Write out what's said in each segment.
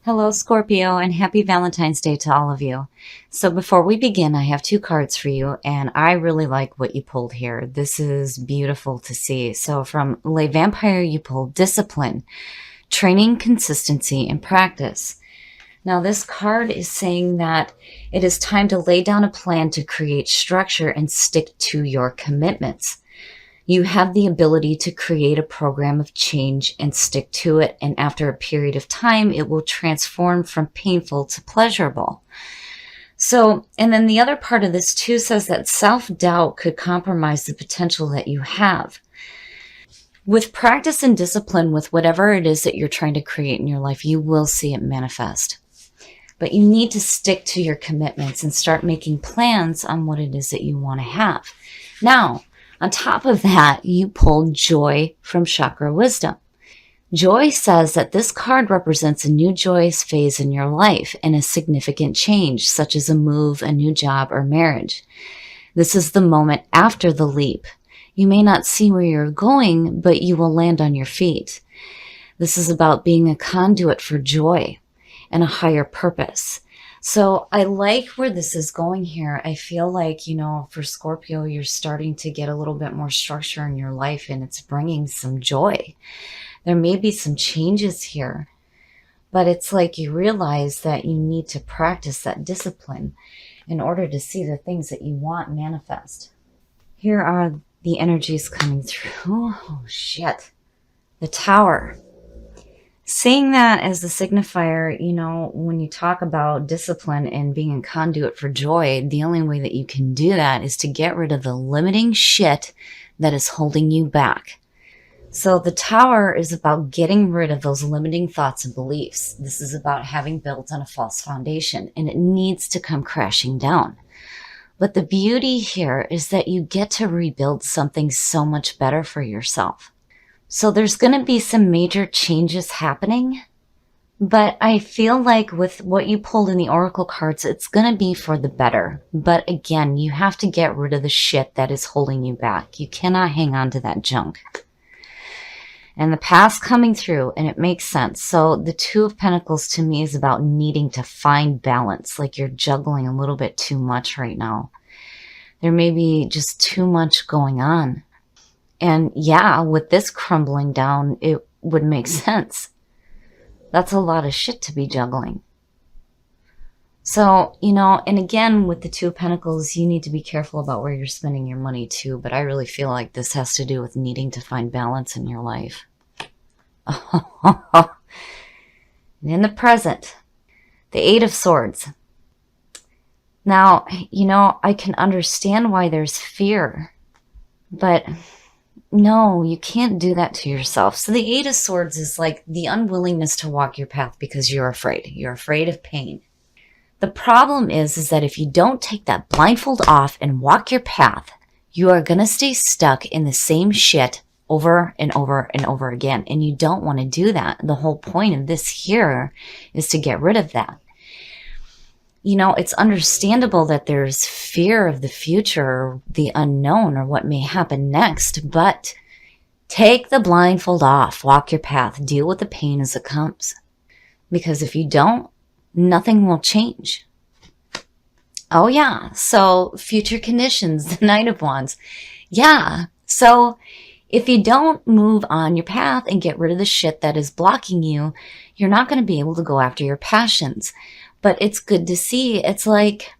Hello, Scorpio, and happy Valentine's Day to all of you. So before we begin, I have two cards for you, and I really like what you pulled here. This is beautiful to see. So from Le Vampire, you pulled Discipline, Training, Consistency, and Practice. Now, this card is saying that it is time to lay down a plan to create structure and stick to your commitments. You have the ability to create a program of change and stick to it. And after a period of time, it will transform from painful to pleasurable. So, and then the other part of this too says that self-doubt could compromise the potential that you have. With practice and discipline, with whatever it is that you're trying to create in your life, you will see it manifest. But you need to stick to your commitments and start making plans on what it is that you want to have. Now, on top of that, you pulled Joy from Chakra Wisdom. Joy says that this card represents a new joyous phase in your life and a significant change, such as a move, a new job, or marriage. This is the moment after the leap. You may not see where you're going, but you will land on your feet. This is about being a conduit for joy and a higher purpose. So I like where this is going here. I feel like, for Scorpio, you're starting to get a little bit more structure in your life and it's bringing some joy. There may be some changes here, but it's like you realize that you need to practice that discipline in order to see the things that you want manifest. Here are the energies coming through. Oh, shit. The Tower. Seeing that as the signifier, when you talk about discipline and being a conduit for joy, the only way that you can do that is to get rid of the limiting shit that is holding you back. So the Tower is about getting rid of those limiting thoughts and beliefs. This is about having built on a false foundation, and it needs to come crashing down. But the beauty here is that you get to rebuild something so much better for yourself. So there's going to be some major changes happening, but I feel like with what you pulled in the Oracle cards, it's going to be for the better. But again, you have to get rid of the shit that is holding you back. You cannot hang on to that junk. And the past coming through, and it makes sense. So the Two of Pentacles to me is about needing to find balance, like you're juggling a little bit too much right now. There may be just too much going on. And yeah, with this crumbling down, it would make sense. That's a lot of shit to be juggling. So, and again, with the Two of Pentacles, you need to be careful about where you're spending your money too. But I really feel like this has to do with needing to find balance in your life. In the present, the Eight of Swords. Now, I can understand why there's fear, but no, you can't do that to yourself. So the Eight of Swords is like the unwillingness to walk your path because you're afraid. You're afraid of pain. The problem is that if you don't take that blindfold off and walk your path, you are going to stay stuck in the same shit over and over and over again. And you don't want to do that. The whole point of this here is to get rid of that. It's understandable that there's fear of the future, the unknown, or what may happen next, but take the blindfold off, walk your path, deal with the pain as it comes. Because if you don't, nothing will change. Oh yeah, so future conditions, the Knight of Wands. Yeah, so if you don't move on your path and get rid of the shit that is blocking you, you're not going to be able to go after your passions. But it's good to see. It's like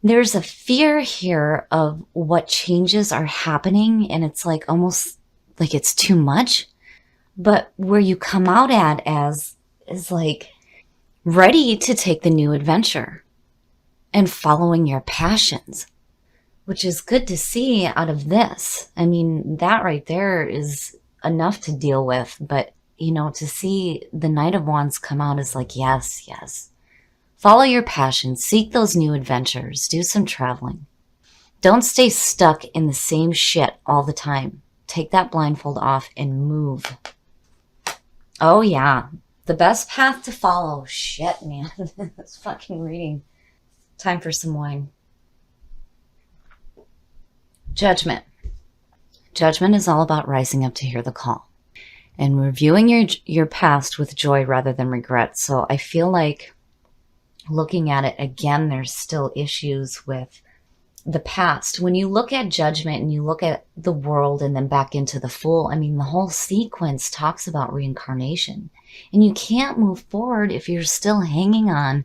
there's a fear here of what changes are happening. And it's like almost like it's too much. But where you come out at as is like ready to take the new adventure and following your passions, which is good to see out of this. I mean, that right there is enough to deal with. But, to see the Knight of Wands come out is like, yes, yes. Follow your passions, seek those new adventures, do some traveling. Don't stay stuck in the same shit all the time. Take that blindfold off and move. Oh yeah, the best path to follow. Shit, man, this fucking reading. Time for some wine. Judgment. Judgment is all about rising up to hear the call. and reviewing your past with joy rather than regret. So I feel like looking at it again, there's still issues with the past. When you look at Judgment and you look at the world and then back into the Fool, I mean, the whole sequence talks about reincarnation. And you can't move forward if you're still hanging on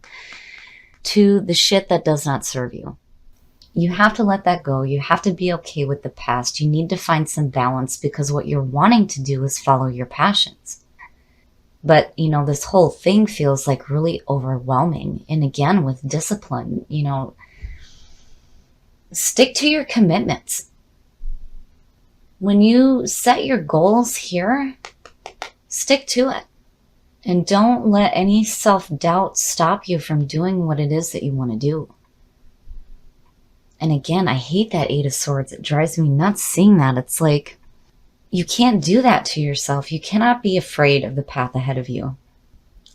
to the shit that does not serve you. You have to let that go. You have to be okay with the past. You need to find some balance, because what you're wanting to do is follow your passions. But, this whole thing feels like really overwhelming. And again, with discipline, stick to your commitments. When you set your goals here, stick to it. And don't let any self-doubt stop you from doing what it is that you want to do. And again, I hate that 8 of Swords. It drives me nuts seeing that. It's like, you can't do that to yourself. You cannot be afraid of the path ahead of you.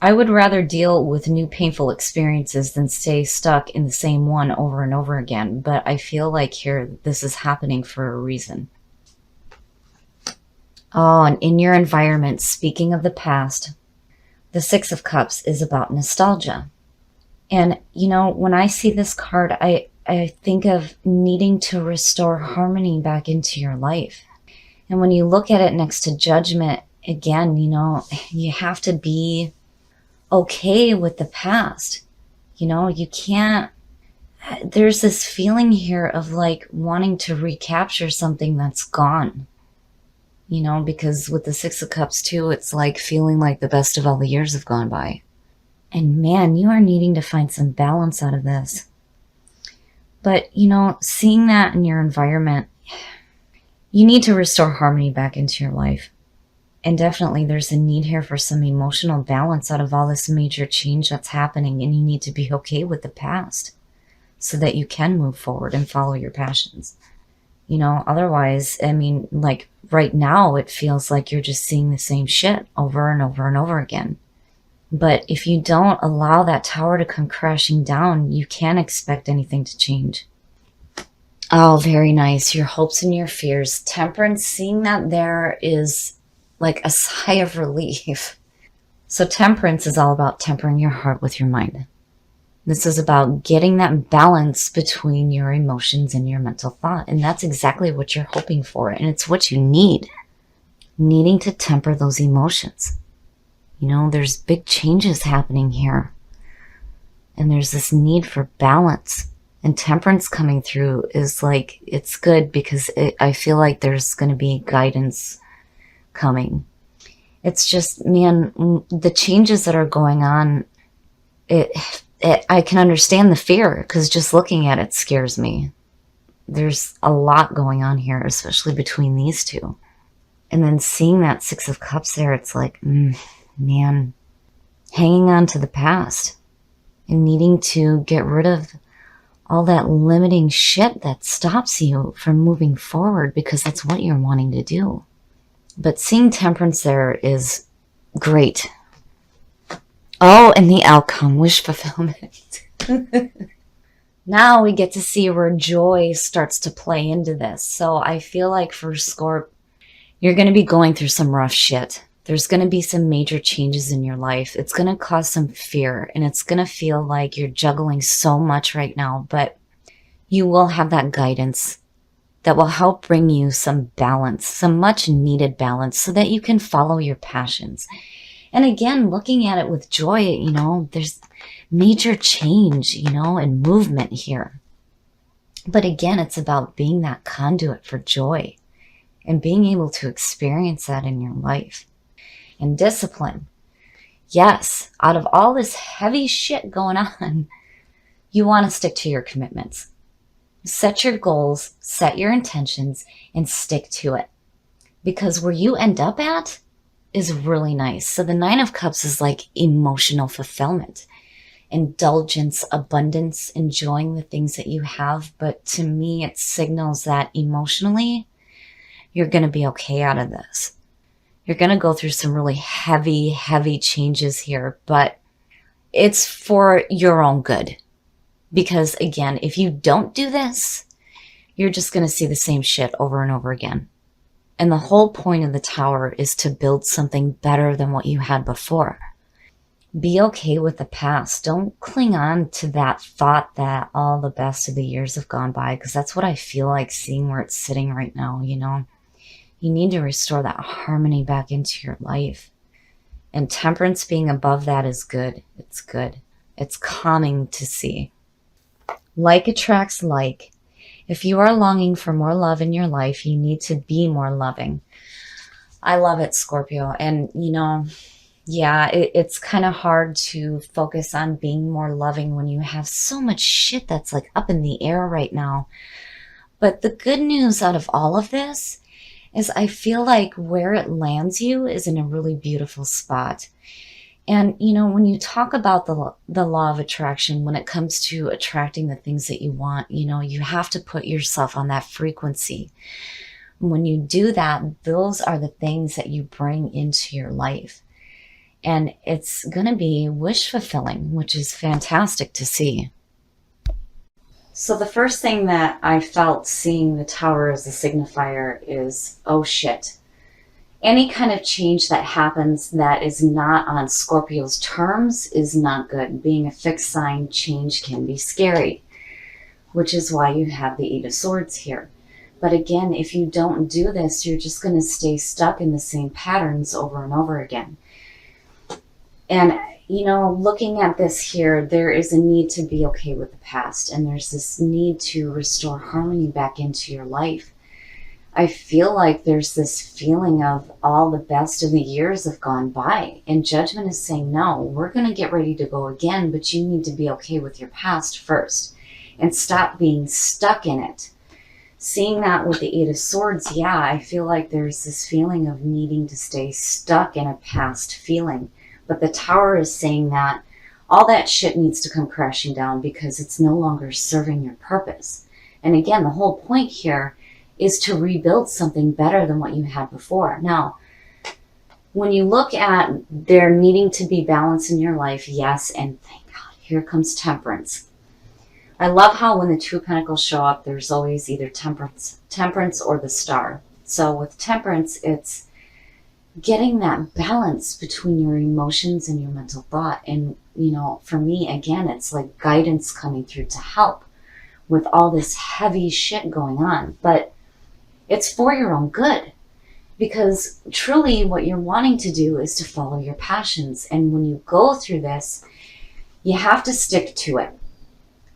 I would rather deal with new painful experiences than stay stuck in the same one over and over again. But I feel like here, this is happening for a reason. Oh, and in your environment, speaking of the past, the 6 of Cups is about nostalgia. And, when I see this card, I think of needing to restore harmony back into your life. And when you look at it next to Judgment, again, you have to be okay with the past. You can't, there's this feeling here of like wanting to recapture something that's gone. Because with the 6 of Cups too, it's like feeling like the best of all the years have gone by. And man, you are needing to find some balance out of this. But, seeing that in your environment, you need to restore harmony back into your life. And definitely there's a need here for some emotional balance out of all this major change that's happening. And you need to be okay with the past so that you can move forward and follow your passions. Otherwise, I mean, like right now, it feels like you're just seeing the same shit over and over and over again. But if you don't allow that tower to come crashing down, you can't expect anything to change. Oh, very nice. Your hopes and your fears. Temperance, seeing that there is like a sigh of relief. So Temperance is all about tempering your heart with your mind. This is about getting that balance between your emotions and your mental thought. And that's exactly what you're hoping for. And it's what you need. Needing to temper those emotions. There's big changes happening here. And there's this need for balance. And Temperance coming through is like, it's good because I feel like there's going to be guidance coming. It's just, man, the changes that are going on, I can understand the fear because just looking at it scares me. There's a lot going on here, especially between these two. And then seeing that 6 of Cups there, it's like, man, hanging on to the past and needing to get rid of all that limiting shit that stops you from moving forward because that's what you're wanting to do. But seeing Temperance there is great. Oh, and the outcome, wish fulfillment. Now we get to see where joy starts to play into this. So I feel like for Scorp, you're going to be going through some rough shit. There's going to be some major changes in your life. It's going to cause some fear, and it's going to feel like you're juggling so much right now, but you will have that guidance that will help bring you some balance, some much needed balance so that you can follow your passions. And again, looking at it with joy, there's major change, and movement here. But again, it's about being that conduit for joy and being able to experience that in your life. And discipline. Yes, out of all this heavy shit going on, you want to stick to your commitments. Set your goals, set your intentions, and stick to it. Because where you end up at is really nice. So the 9 of Cups is like emotional fulfillment, indulgence, abundance, enjoying the things that you have. But to me, it signals that emotionally, you're going to be okay out of this. You're going to go through some really heavy, heavy changes here, but it's for your own good. Because again, if you don't do this, you're just going to see the same shit over and over again. And the whole point of the Tower is to build something better than what you had before. Be okay with the past. Don't cling on to that thought that all the best of the years have gone by, because that's what I feel like seeing where it's sitting right now, you know? You need to restore that harmony back into your life. And Temperance being above that is good. It's good. It's calming to see. Like attracts like. If you are longing for more love in your life, you need to be more loving. I love it, Scorpio. And, you know, yeah, it's kind of hard to focus on being more loving when you have so much shit that's like up in the air right now. But the good news out of all of this is I feel like where it lands you is in a really beautiful spot. And, you know, when you talk about the law of attraction, when it comes to attracting the things that you want, you know, you have to put yourself on that frequency. When you do that, those are the things that you bring into your life. And it's going to be wish fulfilling, which is fantastic to see. So the first thing that I felt seeing the Tower as a signifier is, oh shit. Any kind of change that happens that is not on Scorpio's terms is not good. Being a fixed sign, change can be scary, which is why you have the Eight of Swords here. But again, if you don't do this, you're just going to stay stuck in the same patterns over and over again. And, you know, looking at this here, there is a need to be okay with the past. And there's this need to restore harmony back into your life. I feel like there's this feeling of all the best of the years have gone by. And Judgment is saying, no, we're going to get ready to go again, but you need to be okay with your past first. And stop being stuck in it. Seeing that with the Eight of Swords, yeah, I feel like there's this feeling of needing to stay stuck in a past feeling. But the Tower is saying that all that shit needs to come crashing down because it's no longer serving your purpose. And again, the whole point here is to rebuild something better than what you had before. Now, when you look at there needing to be balance in your life, yes, and thank God, here comes Temperance. I love how when the Two of Pentacles show up, there's always either Temperance or the Star. So with Temperance, it's getting that balance between your emotions and your mental thought. And, you know, for me, again, it's like guidance coming through to help with all this heavy shit going on. But it's for your own good, because truly what you're wanting to do is to follow your passions. And when you go through this, you have to stick to it.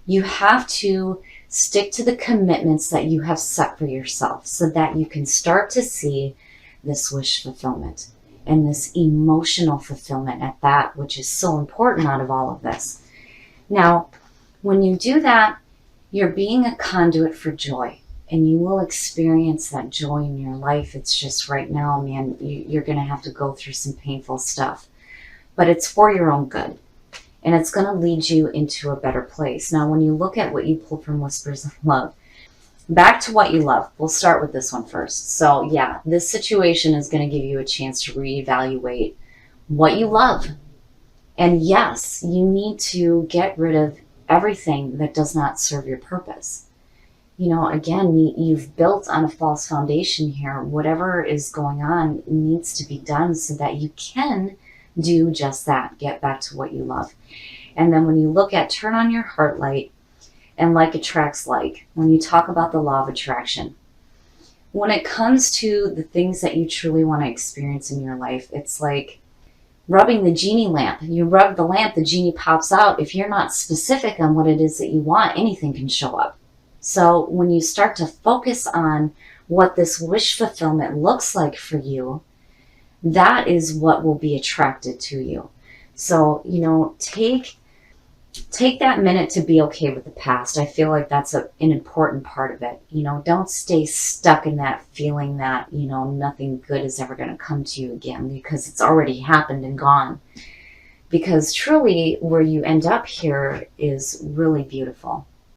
You have to stick to the commitments that you have set for yourself so that you can start to see this wish fulfillment and this emotional fulfillment at that, which is so important out of all of this. Now, when you do that, you're being a conduit for joy. And you will experience that joy in your life. It's just right now, man, you're going to have to go through some painful stuff. But it's for your own good. And it's going to lead you into a better place. Now, when you look at what you pulled from Whispers of Love, back to what you love. We'll start with this one first. So, yeah, this situation is going to give you a chance to reevaluate what you love. And yes, you need to get rid of everything that does not serve your purpose. You know, again, you've built on a false foundation here. Whatever is going on needs to be done so that you can do just that. Get back to what you love. And then when you look at turn on your heart light and like attracts like, when you talk about the law of attraction, when it comes to the things that you truly want to experience in your life, it's like rubbing the genie lamp. You rub the lamp, the genie pops out. If you're not specific on what it is that you want, anything can show up. So when you start to focus on what this wish fulfillment looks like for you, that is what will be attracted to you. So, you know, take that minute to be okay with the past. I feel like that's an important part of it. You know, don't stay stuck in that feeling that, you know, nothing good is ever going to come to you again because it's already happened and gone. Because truly where you end up here is really beautiful.